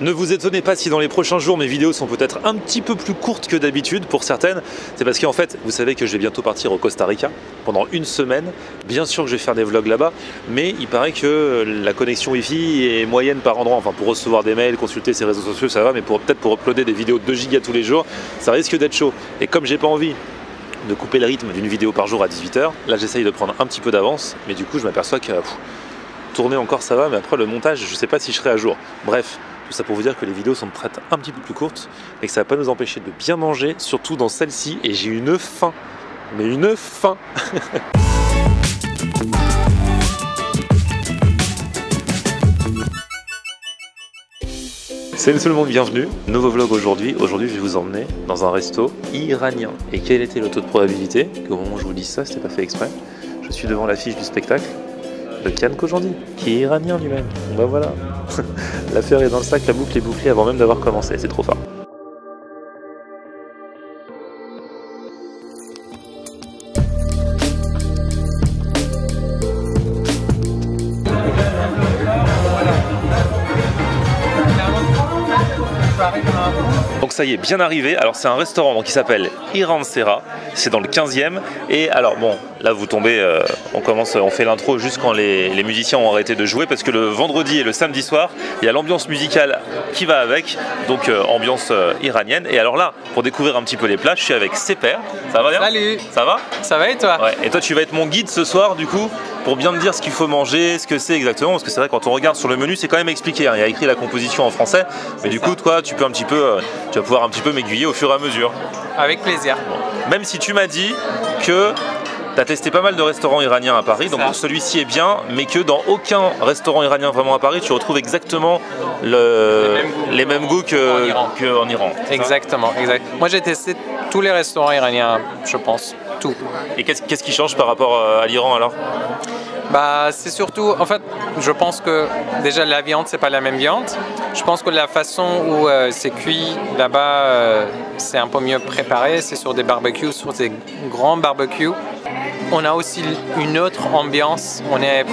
Ne vous étonnez pas si dans les prochains jours mes vidéos sont peut-être un petit peu plus courtes que d'habitude pour certaines. C'est parce qu'en fait, vous savez que je vais bientôt partir au Costa Rica pendant une semaine. Bien sûr que je vais faire des vlogs là-bas, mais il paraît que la connexion Wi-Fi est moyenne par endroit. Enfin, pour recevoir des mails, consulter ses réseaux sociaux, ça va, mais peut-être pour uploader des vidéos de 2 gigas tous les jours, ça risque d'être chaud. Et comme j'ai pas envie de couper le rythme d'une vidéo par jour à 18 h, là j'essaye de prendre un petit peu d'avance, mais du coup je m'aperçois que tourner encore ça va, mais après le montage, je sais pas si je serai à jour. Bref. Tout ça pour vous dire que les vidéos sont peut-être un petit peu plus courtes et que ça va pas nous empêcher de bien manger, surtout dans celle-ci. Et j'ai une faim, mais une faim. Salut tout le monde, bienvenue. Nouveau vlog aujourd'hui. Aujourd'hui, je vais vous emmener dans un resto iranien. Et quel était le taux de probabilité qu'au moment où je vous dis ça, c'était pas fait exprès. Je suis devant l'affiche du spectacle de Kian Kojandi, qui est iranien lui-même. Bah voilà. L'affaire est dans le sac, la boucle est bouclée avant même d'avoir commencé, c'est trop fort. Donc ça y est, bien arrivé. Alors c'est un restaurant donc, qui s'appelle Iran Sera, c'est dans le 15e. Et alors bon, là vous tombez, on fait l'intro juste quand les musiciens ont arrêté de jouer, parce que le vendredi et le samedi soir, il y a l'ambiance musicale qui va avec, donc ambiance iranienne. Et alors là, pour découvrir un petit peu les plats, je suis avec Seper. Ça va bien? Salut. Ça va? Ça va et toi? Ouais. Et toi tu vas être mon guide ce soir du coup, pour bien me dire ce qu'il faut manger, ce que c'est exactement, parce que c'est vrai quand on regarde sur le menu c'est quand même expliqué, hein. Il y a écrit la composition en français, mais du coup toi tu peux un petit peu, tu vas pouvoir un petit peu m'aiguiller au fur et à mesure. Avec plaisir. Bon. Même si tu m'as dit que tu as testé pas mal de restaurants iraniens à Paris, donc celui-ci est bien, mais que dans aucun restaurant iranien vraiment à Paris tu retrouves exactement les mêmes goûts qu'en Iran. Exactement, exact. Moi j'ai testé tous les restaurants iraniens, je pense, tout. Et qu'est-ce qui change par rapport à l'Iran alors? Bah, c'est surtout, en fait, je pense que déjà la viande, c'est pas la même viande. Je pense que la façon où c'est cuit là-bas, c'est un peu mieux préparé. C'est sur des barbecues, sur des grands barbecues. On a aussi une autre ambiance. On n'est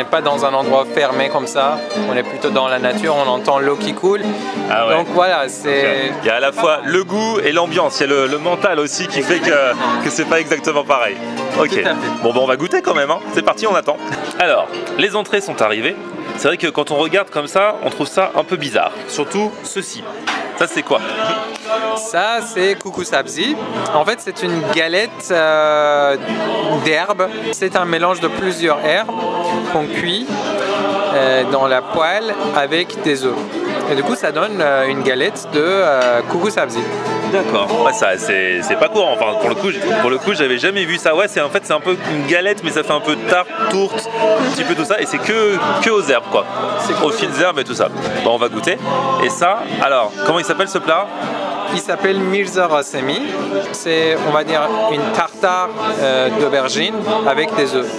pas dans un endroit fermé comme ça. On est plutôt dans la nature. On entend l'eau qui coule. Ah ouais. Donc voilà, c'est. Il y a à la fois le goût et l'ambiance. Il y a le mental aussi qui fait que c'est pas exactement pareil. Ok. Bon, ben on va goûter quand même. Hein. C'est parti, on attend. Alors, les entrées sont arrivées. C'est vrai que quand on regarde comme ça, on trouve ça un peu bizarre. Surtout ceci. Ça, c'est quoi? Ça, c'est coucou sabzi. En fait, c'est une galette d'herbes. C'est un mélange de plusieurs herbes qu'on cuit dans la poêle avec des œufs. Et du coup, ça donne une galette de coucou sabzi. D'accord. Ouais, ça, c'est pas courant. Enfin, pour le coup, j'avais jamais vu ça. Ouais, en fait, c'est un peu une galette, mais ça fait un peu tarte, tourte, un petit peu tout ça. Et c'est que aux herbes, quoi. Aux fines herbes et tout ça. Bon, on va goûter. Et ça, alors, comment il s'appelle ce plat? Il s'appelle Mirza Rasemi. C'est, on va dire, une tartare d'aubergine avec des œufs.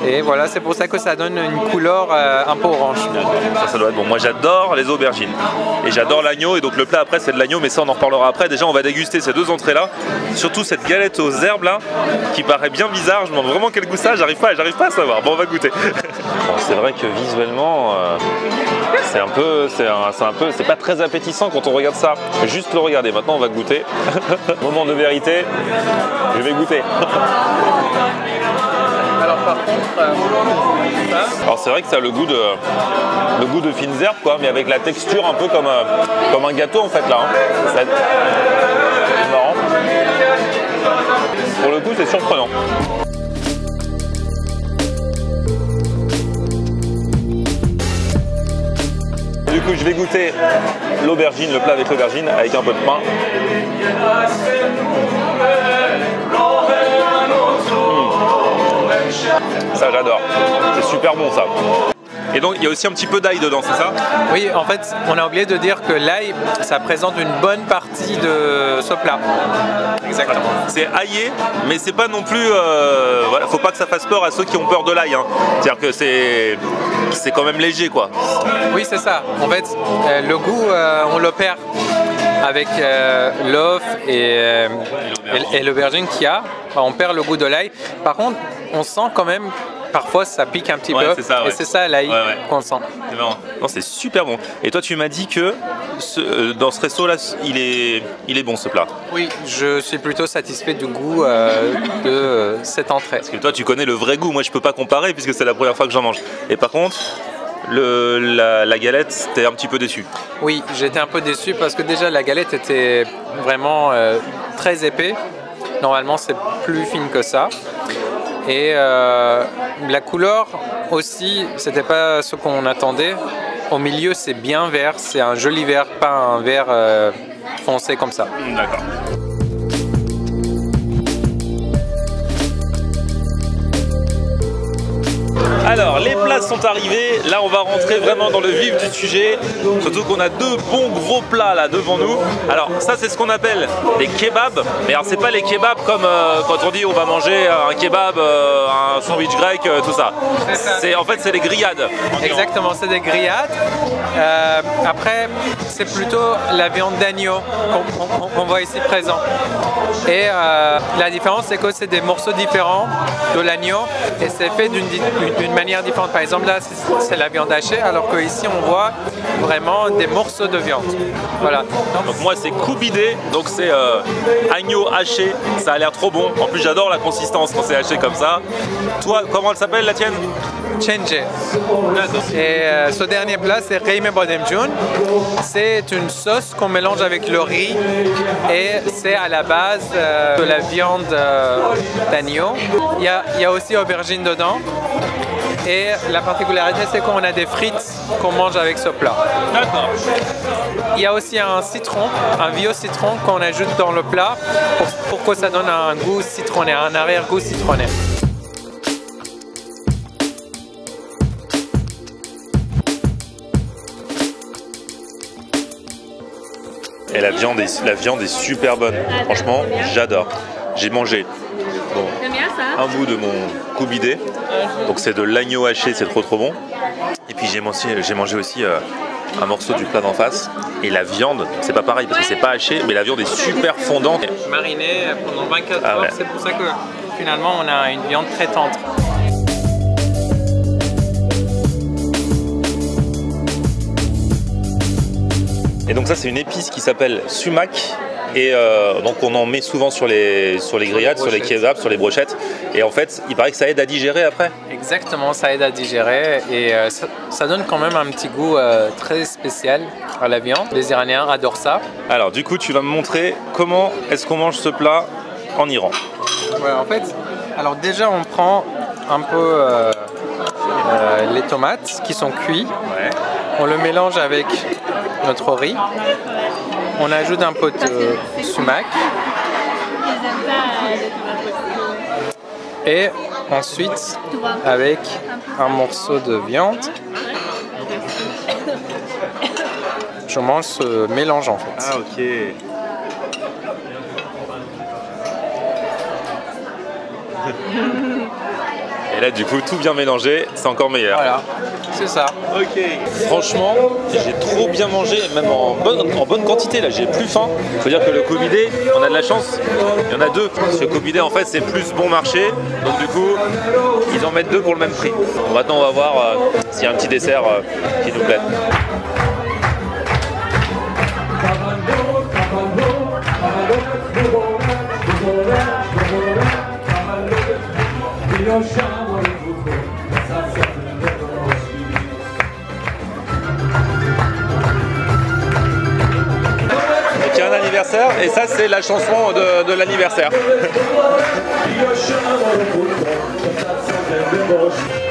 Et voilà, c'est pour ça que ça donne une couleur un peu orange. Ça doit être bon. Moi, j'adore les aubergines. Et j'adore l'agneau. Et donc, le plat après, c'est de l'agneau. Mais ça, on en reparlera après. Déjà, on va déguster ces deux entrées-là. Surtout cette galette aux herbes, là, qui paraît bien bizarre. Je me demande vraiment quel goût ça. J'arrive pas à savoir. Bon, on va goûter. Bon, c'est vrai que visuellement, c'est pas très appétissant quand on regarde ça. Juste le regarder. Maintenant, on va goûter. Moment de vérité. Je vais goûter. Alors par contre, alors c'est vrai que ça a le goût de fines herbes, quoi, mais avec la texture un peu comme un gâteau en fait là. Hein. C'est marrant. Pour le coup, c'est surprenant. Du coup, je vais goûter l'aubergine, le plat avec l'aubergine, avec un peu de pain. Ça, j'adore. C'est super bon, ça. Et donc, il y a aussi un petit peu d'ail dedans, c'est ça? Oui, en fait, on a oublié de dire que l'ail, ça présente une bonne partie de ce plat. Exactement. C'est aillé, mais c'est pas non plus... voilà, faut pas que ça fasse peur à ceux qui ont peur de l'ail. Hein. C'est-à-dire que c'est quand même léger, quoi. Oui, c'est ça. En fait, le goût, on l'opère avec l'œuf et l'aubergine qu'il y a. On perd le goût de l'ail. Par contre, on sent quand même parfois ça pique un petit peu. Ça, et c'est ça l'ail qu'on sent. C'est marrant. Non, c'est super bon. Et toi, tu m'as dit que dans ce resto-là, il est bon ce plat. Oui, je suis plutôt satisfait du goût de cette entrée. Parce que toi, tu connais le vrai goût. Moi, je peux pas comparer puisque c'est la première fois que j'en mange. Et par contre, la galette, t'es un petit peu déçu. Oui, j'étais un peu déçu parce que déjà la galette était vraiment très épais. Normalement, c'est plus fine que ça. Et la couleur aussi, c'était pas ce qu'on attendait. Au milieu, c'est bien vert, c'est un joli vert, pas un vert foncé comme ça. D'accord. Alors, les plats sont arrivés. Là, on va rentrer vraiment dans le vif du sujet. Surtout qu'on a deux bons gros plats là devant nous. Alors, ça, c'est ce qu'on appelle des kebabs. Mais alors, c'est pas les kebabs comme quand on dit on va manger un kebab, un sandwich grec, tout ça. En fait, c'est des grillades. Exactement, c'est des grillades. Après, c'est plutôt la viande d'agneau qu'on voit ici présent. Et la différence, c'est que c'est des morceaux différents de l'agneau et c'est fait d'une manière différente. Par exemple, là, c'est la viande hachée, alors qu'ici, on voit vraiment des morceaux de viande. Voilà. Donc moi, c'est koubidé, donc c'est agneau haché. Ça a l'air trop bon. En plus, j'adore la consistance quand c'est haché comme ça. Toi, comment elle s'appelle, la tienne? Chenje. Et ce dernier plat, c'est Reime Bodemjun. C'est une sauce qu'on mélange avec le riz et c'est à la base de la viande d'agneau. Il y a aussi aubergine dedans. Et la particularité, c'est qu'on a des frites qu'on mange avec ce plat. D'accord. Il y a aussi un citron, un vieux citron qu'on ajoute dans le plat pour que ça donne un goût citronné, un arrière-goût citronné. Et la viande est super bonne. Franchement, j'adore. J'ai mangé un bout de mon koubidé. Donc c'est de l'agneau haché, c'est trop bon. Et puis j'ai mangé aussi un morceau du plat d'en face. Et la viande, c'est pas pareil parce que c'est pas haché, mais la viande est super fondante. Marinée pendant 24 heures, c'est pour ça que finalement on a une viande très tendre. Et donc ça, c'est une épice qui s'appelle sumac. Et donc on en met souvent sur les grillades, sur les kebabs, sur les brochettes. Et en fait, il paraît que ça aide à digérer après. Exactement, ça aide à digérer et ça donne quand même un petit goût très spécial à la viande. Les Iraniens adorent ça. Alors du coup, tu vas me montrer comment est-ce qu'on mange ce plat en Iran. Ouais, en fait, alors déjà on prend un peu les tomates qui sont cuites. Ouais. On le mélange avec notre riz. On ajoute un peu de sumac. Et ensuite, avec un morceau de viande, je mange ce mélange en fait. Ah ok. Et là du coup tout bien mélangé, c'est encore meilleur. Voilà, c'est ça. Ok. Franchement, j'ai trop bien mangé, même en bonne quantité là, j'ai plus faim. Faut dire que le koubidé, on a de la chance, il y en a deux. Ce koubidé en fait c'est plus bon marché, donc du coup ils en mettent deux pour le même prix. Bon, maintenant on va voir s'il y a un petit dessert qui nous plaît. Donc il y a un anniversaire et ça c'est la chanson de l'anniversaire.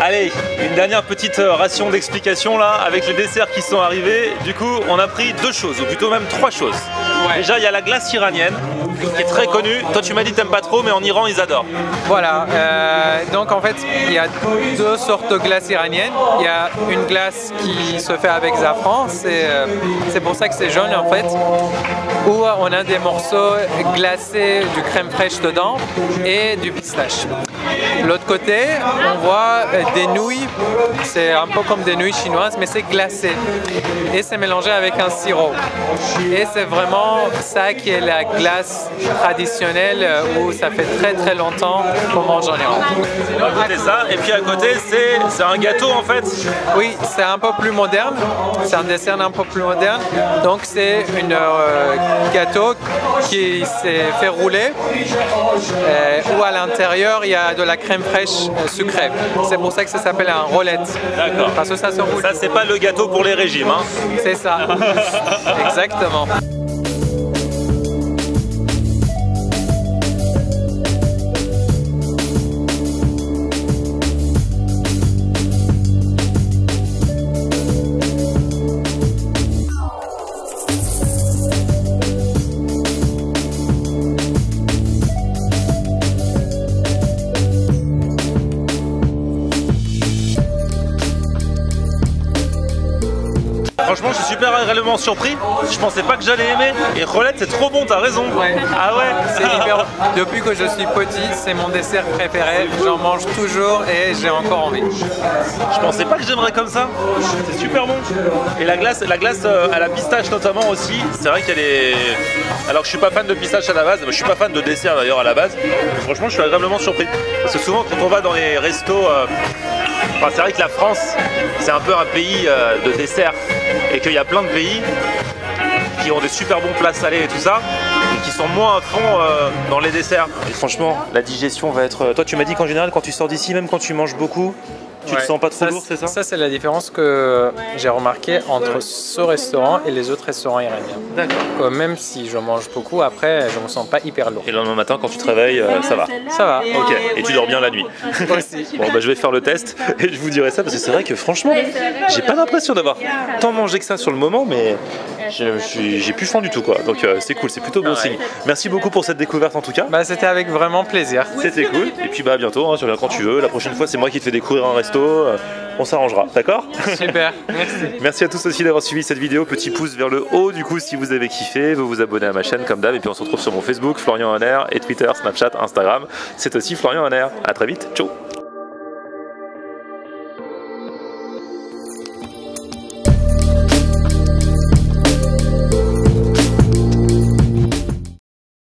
Allez, une dernière petite ration d'explication là avec les desserts qui sont arrivés. Du coup on a pris deux choses, ou plutôt même trois choses. Ouais. Déjà il y a la glace iranienne qui est très connue. Toi tu m'as dit que t'aimes pas trop, mais en Iran ils adorent. Voilà, donc en fait il y a deux sortes de glace iranienne. Il y a une glace qui se fait avec safran, c'est pour ça que c'est jaune en fait, où on a des morceaux glacés, du crème fraîche dedans et du pistache. L'autre l'autre côté, on voit des nouilles. C'est un peu comme des nouilles chinoises, mais c'est glacé. Et c'est mélangé avec un sirop. Et c'est vraiment ça qui est la glace traditionnelle où ça fait très très longtemps qu'on mange en Iran. Écoutez ça, et puis à côté, c'est un gâtew en fait. Oui, c'est un peu plus moderne. C'est un dessert un peu plus moderne. Donc c'est un gâteau qui s'est fait rouler où à l'intérieur il y a de la crème fraîche sucrée. C'est pour ça que ça s'appelle un roulette. D'accord. Parce que ça se roule. Ça, c'est pas le gâteau pour les régimes. Hein. C'est ça. Exactement. Franchement, je suis super agréablement surpris. Je pensais pas que j'allais aimer. Et roulette, c'est trop bon, t'as raison. Ouais. Ah ouais. C'est hyper. Depuis que je suis petit, c'est mon dessert préféré. J'en mange toujours et j'ai encore envie. Je pensais pas que j'aimerais comme ça. C'est super bon. Et la glace à la pistache notamment aussi. C'est vrai qu'elle est. Alors que je suis pas fan de pistache à la base, mais je suis pas fan de dessert d'ailleurs à la base. Mais franchement, je suis agréablement surpris. Parce que souvent, quand on va dans les restos, enfin, c'est vrai que la France, c'est un peu un pays de dessert. Et qu'il y a plein de pays qui ont des super bons plats salés et tout ça, et qui sont moins à fond dans les desserts. Et franchement, la digestion va être... Toi, tu m'as dit qu'en général, quand tu sors d'ici, même quand tu manges beaucoup, tu te sens pas trop lourd, c'est ça? Ça, c'est la différence que j'ai remarqué entre ce restaurant et les autres restaurants iraniens. D'accord. Même si je mange beaucoup, après, je me sens pas hyper lourd. Et le lendemain matin, quand tu te réveilles, ça va? Ça va. Ok. Et tu dors bien la nuit? Aussi. Bon, bah, je vais faire le test et je vous dirai ça, parce que c'est vrai que franchement, j'ai pas l'impression d'avoir tant mangé que ça sur le moment, mais j'ai plus faim du tout, quoi. Donc c'est cool, c'est plutôt bon signe. Merci beaucoup pour cette découverte en tout cas. Bah, c'était avec vraiment plaisir. C'était cool. Et puis bah à bientôt, hein, tu reviens quand tu veux. La prochaine fois, c'est moi qui te fais découvrir un resto. On s'arrangera, d'accord? Super, merci. Merci à tous aussi d'avoir suivi cette vidéo. Petit pouce vers le haut du coup si vous avez kiffé. Vous vous abonnez à ma chaîne comme d'hab. Et puis on se retrouve sur mon Facebook, Florian Honner, et Twitter, Snapchat, Instagram. C'est aussi Florian Honner. À très vite, ciao.